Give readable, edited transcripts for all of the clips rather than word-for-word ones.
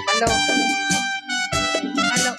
Hello hello.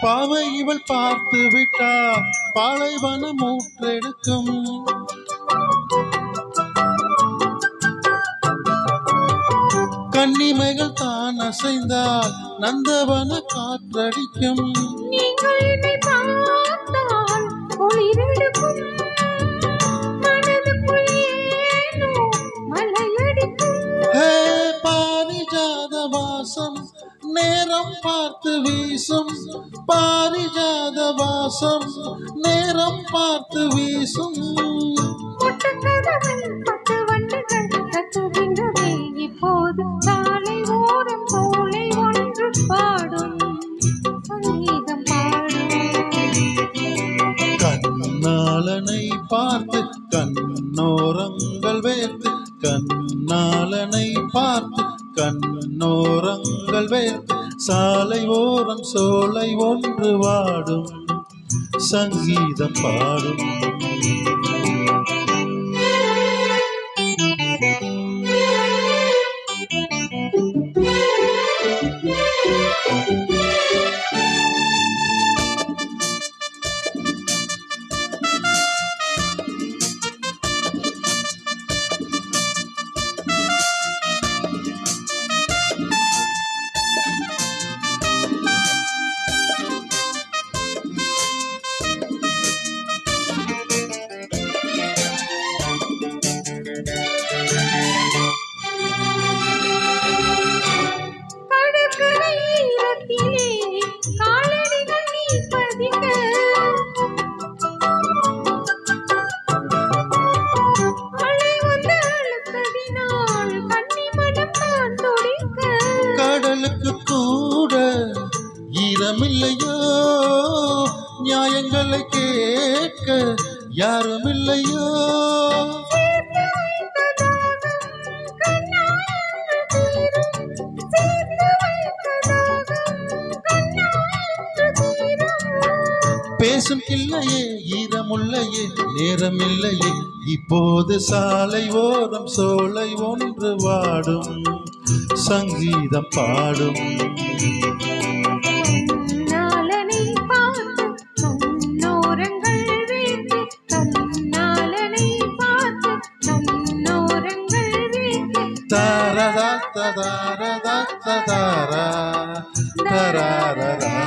பாவை இவள் பார்த்து விட்டார் பாலைவனம் ஊற்றெடுக்கும். கன்னிமைகள் தான் அசைந்தால் நந்தவன காற்றடிக்கும். நீங்கள் என்னை பார்த்தால் ஒளிரெடுக்கும், மனதுக்குள் ஏனோ மலையடிக்கும். பாரிஜாத வாசம் நேரம் பார்த்து வீசும், பாரிஜாத வாசம் நேரம் பார்த்து வீசும். ஒட்டக்கதவில் 10 வண்டுகள் கத்துகின்றதே இப்போது, சாலை ஓரம் சோலை ஒன்று பாடும் சங்கீதம் பாடும். கண்ணாளனை பார்த்து கண்ணோரங்கள் வேர்த்து, கண்ணாளனை பார்த்து கண்ணோரங்கள் வேர்த்து, சாலை ஓரம் சோலை ஒன்று வாடும் சங்கீதம் பாடும். கடலுக்கு கூட ஈரமில்லையோ, நியாயங்களை கேட்க யாருமில்லையோ. பேசும் இல்லையே ஈரமுல்லையே நேரமில்லையே, இப்போது சாலை ஓரம் சோலை ஒன்று வாடும் சங்கீதம் பாடும். கண்ணாளனை பார்த்து கண்ணோரங்கள் வேர்த்து, கண்ணாளனை பார்த்து கண்ணோரங்கள் வேர்த்து. தாரதா ததாரதா ததாரா தராரரா